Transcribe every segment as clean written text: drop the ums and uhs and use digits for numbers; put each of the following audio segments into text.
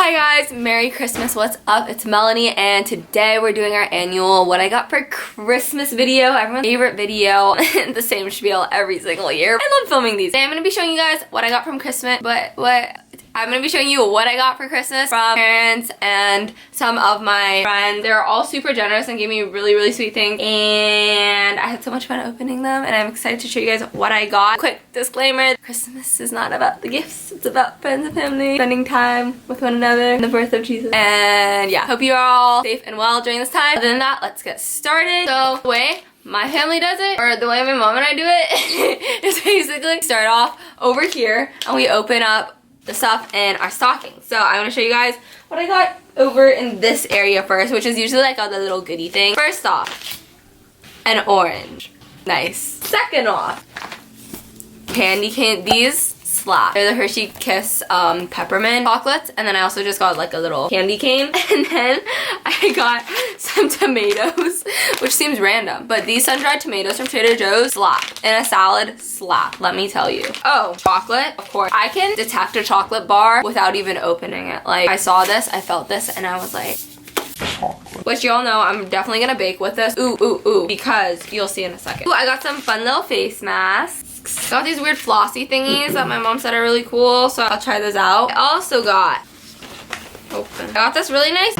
Hi guys, Merry Christmas, what's up? It's Melanie and today we're doing our annual what I got for Christmas video, everyone's favorite video, the same spiel every single year. I love filming these. Today I'm going to be showing you guys what I got from Christmas, I'm going to be showing you what I got for Christmas from parents and some of my friends. They're all super generous and gave me really sweet things, and I had so much fun opening them, and I'm excited to show you guys what I got. Quick disclaimer, Christmas is not about the gifts, it's about friends and family, spending time with one another, and the birth of Jesus. And yeah, hope you're all safe and well during this time. Other than that, let's get started. So the way my family does it, or the way my mom and I do it, is basically start off over here and we open up the stuff in our stocking. So I'm gonna show you guys what I got over in this area first, which is usually like all the little goodie thing. First off, an orange. Nice. Second off, candy cane. These slap. They're the Hershey Kiss peppermint chocolates, and then I also just got like a little candy cane, and then I got some tomatoes, which seems random, but these sun-dried tomatoes from Trader Joe's slap. In a salad, slap, let me tell you. Oh, chocolate, of course. I can detect a chocolate bar without even opening it. Like, I saw this, I felt this, and I was like, chocolate. Which y'all know I'm definitely gonna bake with this. Ooh, because you'll see in a second. Ooh, I got some fun little face masks. Got these weird flossy thingies that my mom said are really cool, so I'll try those out. I also got I got this really nice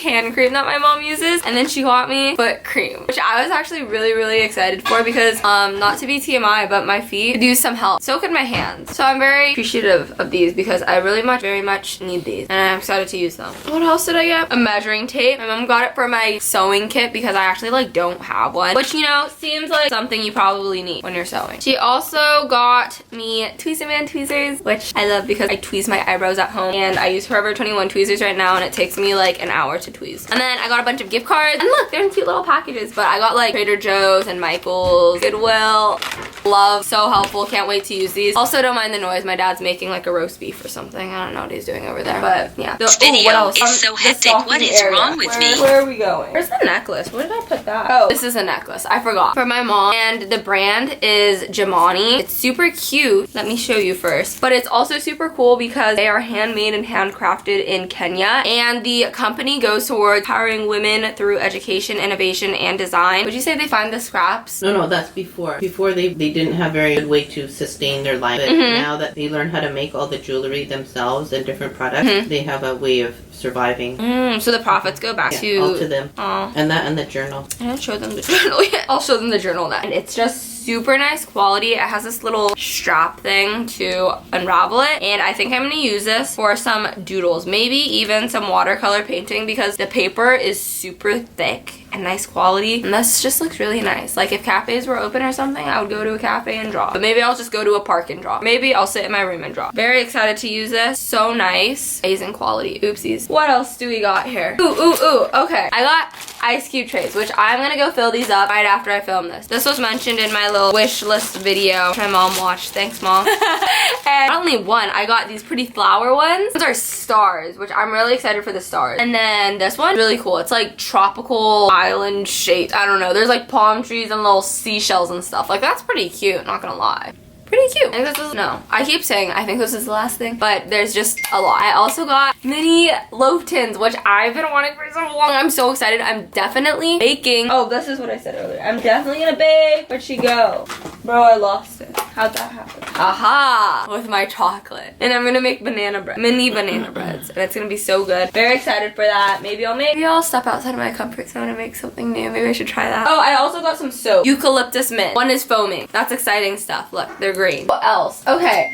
hand cream that my mom uses, and then she got me foot cream, which I was actually really excited for because not to be TMI, but my feet could use some help. So could my hands. So I'm very appreciative of these because I very much need these, and I'm excited to use them. What else did I get? A measuring tape. My mom got it for my sewing kit because I actually like don't have one, which, you know, seems like something you probably need when you're sewing. She also got me Tweezer Man tweezers, which I love because I tweeze my eyebrows at home, and I use Forever 21 tweezers right now, and it takes me like an hour to tweeze. And then I got a bunch of gift cards, and look, they're in cute little packages, but I got like Trader Joe's and Michael's, Goodwill. Love, so helpful, can't wait to use these. Also, don't mind the noise, my dad's making like a roast beef or something. I don't know what he's doing over there, but yeah. This video is so hectic. What is wrong with me? Where are we going? Where's the necklace? Where did I put that? Oh, this is a necklace, I forgot. For my mom, and the brand is Jamani. It's super cute. Let me show you first. But it's also super cool because they are handmade and handcrafted in Kenya, and the company goes towards empowering women through education, innovation, and design. Would you say they find the scraps? No, that's before. Before they didn't have very good way to sustain their life. But now that they learn how to make all the jewelry themselves and different products, they have a way of surviving. So the profits go back all to them. Aww. And that and the journal. I didn't show them the journal yet. I'll show them the journal now. And it's just super nice quality. It has this little strap thing to unravel it, and I think I'm gonna use this for some doodles, maybe even some watercolor painting, because the paper is super thick and nice quality, and this just looks really nice. Like if cafes were open or something, I would go to a cafe and draw, but maybe I'll just go to a park and draw. Maybe I'll sit in my room and draw. Very excited to use this. So nice. Amazing quality. Oopsies. What else do we got here? Ooh. Okay, I got ice cube trays, which I'm gonna go fill these up right after I film this. This was mentioned in my little wish list video my mom watched. Thanks, Mom. And not only one, I got these pretty flower ones. Those are stars, which I'm really excited for the stars. And then this one, really cool. It's like tropical island shaped. I don't know. There's like palm trees and little seashells and stuff. Like, that's pretty cute, not gonna lie. Pretty cute. I think this is, no, I keep saying I think this is the last thing, but there's just a lot. I also got mini loaf tins, which I've been wanting for so long. I'm so excited. I'm definitely baking. Oh, this is what I said earlier. I'm definitely gonna bake. Where'd she go? Bro, I lost it. How'd that happen? Aha! With my chocolate. And I'm gonna make banana bread. Mini banana breads. And it's gonna be so good. Very excited for that. Maybe I'll step outside of my comfort zone and make something new. Maybe I should try that. Oh, I also got some soap. Eucalyptus mint. One is foaming. That's exciting stuff. Look, they're green. What else? Okay.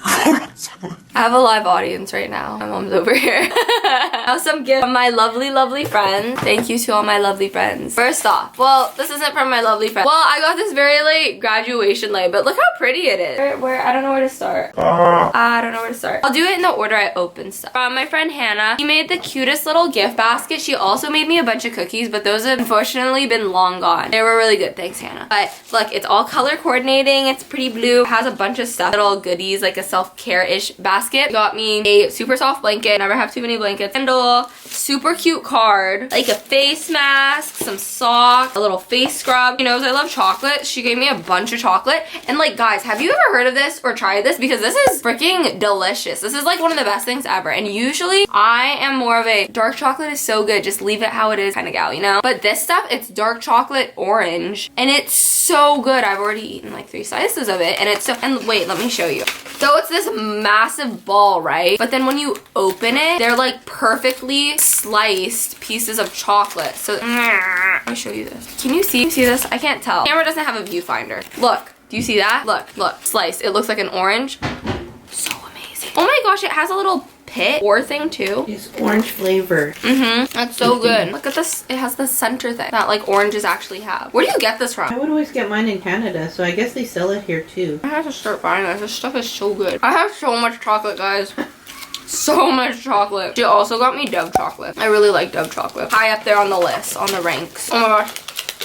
I have a live audience right now. My mom's over here. I have some gifts from my lovely friends. Thank you to all my lovely friends. First off, well, this isn't from my lovely friend. Well, I got this very late graduation light, but look how pretty it is. Where I don't know where to start. I don't know where to start. I'll do it in the order I open stuff. From my friend Hannah. She made the cutest little gift basket. She also made me a bunch of cookies, but those have unfortunately been long gone. They were really good. Thanks, Hannah. But look, it's all color coordinating. It's pretty blue. It has a bunch of stuff, little goodies, like a self-care-ish basket. basket. She got me a super soft blanket. Never have too many blankets. Candle. Super cute card. Like a face mask, some socks, a little face scrub. She knows I love chocolate. She gave me a bunch of chocolate. And like, guys, have you ever heard of this or tried this? Because this is freaking delicious. This is like one of the best things ever. And usually I am more of a dark chocolate is so good, just leave it how it is kind of gal, you know? But this stuff, it's dark chocolate orange and it's so good. I've already eaten like 3 slices of it and it's so, and wait, let me show you. So it's this massive ball, right? But then when you open it, they're like perfectly sliced pieces of chocolate. So let me show you this. Can you see this? I can't tell. The camera doesn't have a viewfinder. Look, do you see that? Look, sliced. It looks like an orange. So amazing. Oh my gosh, it has a little pit or thing too. It's orange flavor. That's so good. Look at this. It has the center thing that like oranges actually have. Where do you get this from? I would always get mine in Canada, so I guess they sell it here too. I have to start buying this. This stuff is so good. I have so much chocolate, guys. So much chocolate. She also got me Dove chocolate. I really like Dove chocolate. High up there on the list, on the ranks. Oh my gosh.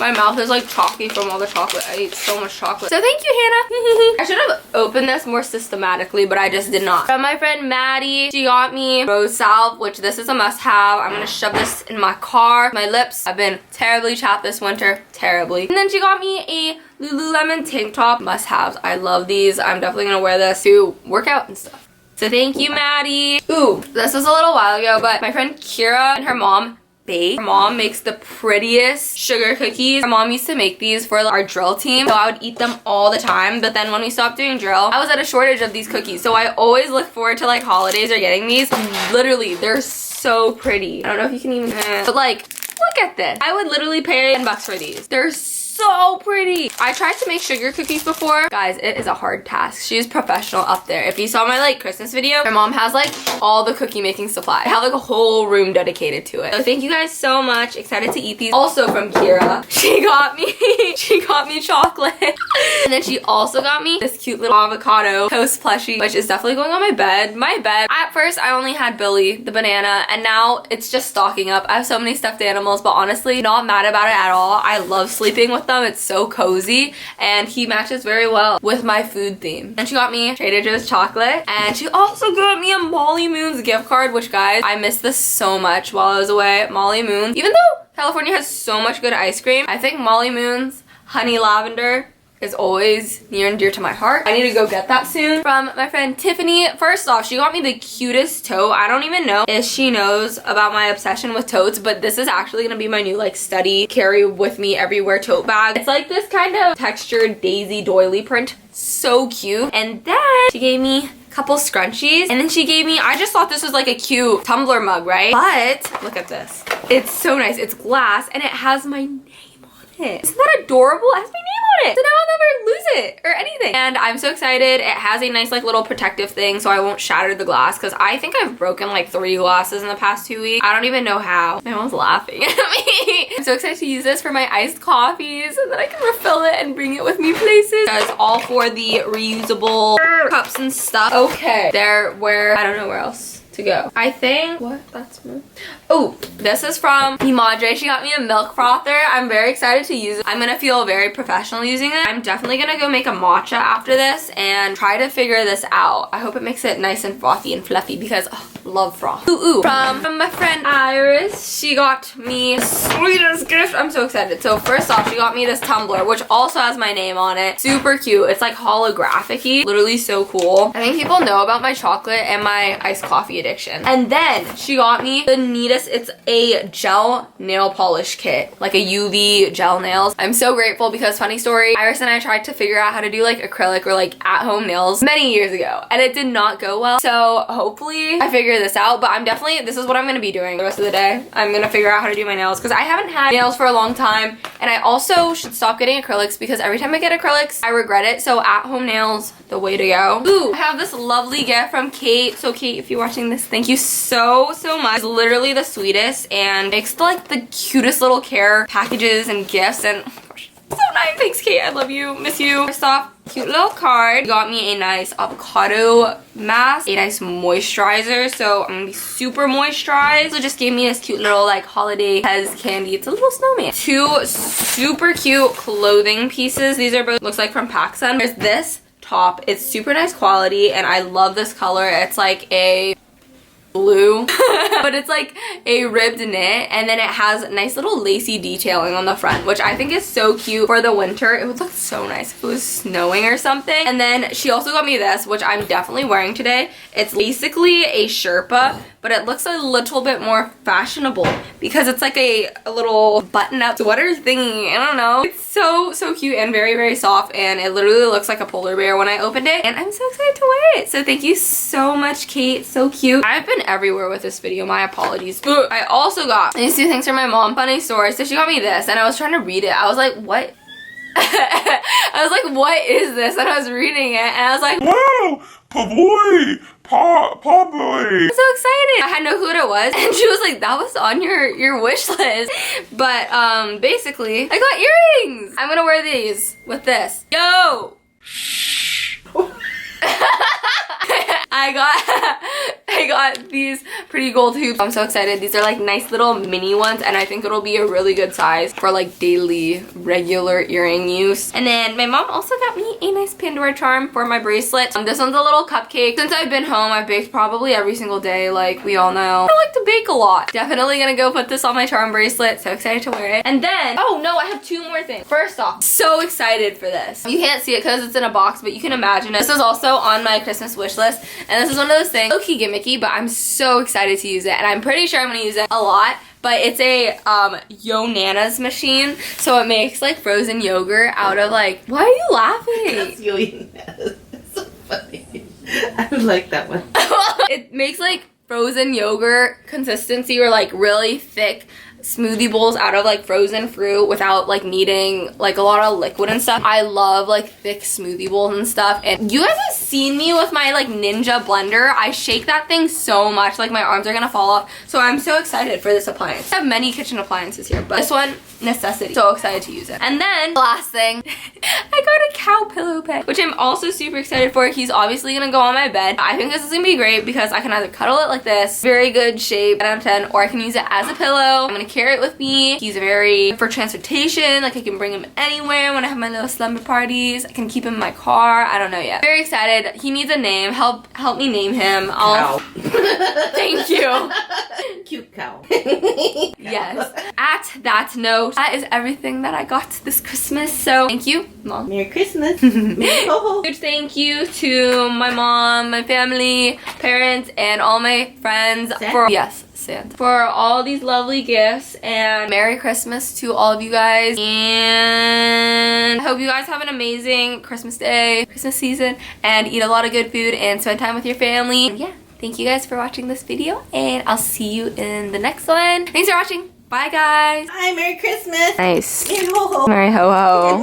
My mouth is like chalky from all the chocolate. I ate so much chocolate. So thank you, Hannah. I should have opened this more systematically, but I just did not. From my friend Maddie, she got me rose salve, which this is a must-have. I'm gonna shove this in my car. My lips have been terribly chapped this winter. Terribly. And then she got me a Lululemon tank top. Must-haves. I love these. I'm definitely gonna wear this to work out and stuff. So thank you, Maddie. Ooh, this was a little while ago, but my friend Kira and her mom bake. Her mom makes the prettiest sugar cookies. Her mom used to make these for our drill team, so I would eat them all the time. But then when we stopped doing drill, I was at a shortage of these cookies. So I always look forward to like holidays or getting these. Literally, they're so pretty. I don't know if you can even, but like, look at this. I would literally pay $10 for these. They're so pretty. I tried to make sugar cookies before. Guys, it is a hard task. She's professional up there. If you saw my like Christmas video, my mom has like all the cookie making supply. I have like a whole room dedicated to it. So thank you guys so much. Excited to eat these. Also from Kira, she got me chocolate. And then she also got me this cute little avocado toast plushie, which is definitely going on my bed. At first, I only had Billy, the banana, and now it's just stocking up. I have so many stuffed animals, but honestly, not mad about it at all. I love sleeping with them. It's so cozy and he matches very well with my food theme. And she got me Trader Joe's chocolate and she also got me a Molly Moon's gift card, which guys, I missed this so much while I was away. Molly Moon's, even though California has so much good ice cream, I think Molly Moon's Honey Lavender is always near and dear to my heart. I need to go get that soon. From my friend Tiffany, first off, she got me the cutest tote. I don't even know if she knows about my obsession with totes, but this is actually gonna be my new like study carry with me everywhere tote bag. It's like this kind of textured daisy doily print. So cute. And then she gave me a couple scrunchies and then she gave me, I just thought this was like a cute tumbler mug, right? But look at this. It's so nice. It's glass and it has my name on it. Isn't that adorable? It has my name on it. So now I'll never lose it or anything. And I'm so excited. It has a nice like little protective thing so I won't shatter the glass because I think I've broken like 3 glasses in the past 2 weeks. I don't even know how. My mom's laughing at me. I'm so excited to use this for my iced coffees and then I can refill it and bring it with me places. Guys, all for the reusable cups and stuff. Okay. They're where, I don't know where else to go. I think, what? That's me. Oh, this is from Madre. She got me a milk frother. I'm very excited to use it. I'm gonna feel very professional using it. I'm definitely gonna go make a matcha after this and try to figure this out. I hope it makes it nice and frothy and fluffy because love froth. Ooh. From my friend Iris, she got me sweetest gift. I'm so excited. So first off, she got me this tumbler, which also has my name on it. Super cute. It's like holographic-y. Literally so cool. I think people know about my chocolate and my iced coffee addiction. And then she got me the neatest, it's a gel nail polish kit, like a UV gel nails. I'm so grateful because funny story, Iris and I tried to figure out how to do like acrylic or like at-home nails many years ago and it did not go well. So hopefully I figure this out, but this is what I'm gonna be doing the rest of the day. I'm gonna figure out how to do my nails because I haven't had nails for a long time and I also should stop getting acrylics because every time I get acrylics, I regret it. So at-home nails, the way to go. Ooh, I have this lovely gift from Kate. So Kate, if you're watching this, thank you so much. It's literally the sweetest and makes like the cutest little care packages and gifts and oh my gosh, so nice. Thanks Kate, I love you, miss you. First off, cute little card. Got me a nice avocado mask, a nice moisturizer, so I'm gonna be super moisturized. So just gave me this cute little like holiday Pez candy. It's a little snowman. 2 super cute clothing pieces. These are both, looks like from PacSun. There's this top. It's super nice quality and I love this color. It's like a blue but it's like a ribbed knit, and then it has nice little lacy detailing on the front, which I think is so cute for the winter. It would look so nice if it was snowing or something. And then she also got me this, which I'm definitely wearing today. It's basically a Sherpa, but it looks a little bit more fashionable because it's like a little button-up sweater thingy. I don't know. It's so cute and very soft, and it literally looks like a polar bear when I opened it, and I'm so excited to wear it. So thank you so much, Kate. So cute. I've been everywhere with this video. My apologies. I also got these two things from my mom. Funny story. So she got me this, and I was trying to read it. I was like, what? I was like, what is this? And I was reading it, and I was like, wow, boy, boy. I'm so excited. I had no clue what it was, and she was like, that was on your wish list. But basically, I got earrings. I'm gonna wear these with this. Yo! I got these pretty gold hoops. I'm so excited. These are like nice little mini ones, and I think it'll be a really good size for like daily regular earring use. And then my mom also got me a nice Pandora charm for my bracelet. This one's a little cupcake. Since I've been home, I've baked probably every single day, like we all know. I like to bake a lot. Definitely gonna go put this on my charm bracelet. So excited to wear it. And then, oh no, I have two more things. First off, so excited for this. You can't see it because it's in a box, but you can imagine it. This is also on my Christmas wish list, and this is one of those things, low-key gimmicky, but I'm so excited to use it, and I'm pretty sure I'm gonna use it a lot. But it's a Yo Nana's machine, so it makes like frozen yogurt out of like, why are you laughing? That's Yo Nana's. It's so funny. I like that one. It makes like frozen yogurt consistency, or like really thick smoothie bowls out of like frozen fruit without like needing like a lot of liquid and stuff. I love like thick smoothie bowls and stuff, and you guys have seen me with my like Ninja blender. I shake that thing so much, like my arms are gonna fall off. So I'm so excited for this appliance. I have many kitchen appliances here, but this one, necessity. So excited to use it. And then the last thing, I got a cow pillow pet, which I'm also super excited for. He's obviously gonna go on my bed. I think this is gonna be great because I can either cuddle it like this, very good shape, 10 out of 10, or I can use it as a pillow. I'm gonna carry it with me. He's very for transportation, like I can bring him anywhere when I have my little slumber parties. I can keep him in my car. I don't know yet. Very excited. He needs a name. Help me name him. Cow. Thank you. Cute cow. Yes. At that note, that is everything that I got this Christmas. So thank you, Mom. Merry Christmas. Merry ho ho. Huge thank you to my mom, my family, parents, and all my friends for Santa, for all these lovely gifts, and Merry Christmas to all of you guys, and I hope you guys have an amazing Christmas day, Christmas season, and eat a lot of good food and spend time with your family. And yeah, thank you guys for watching this video, and I'll see you in the next one. Thanks for watching. Bye guys. Hi, Merry Christmas. Nice. Merry ho ho. Merry ho ho.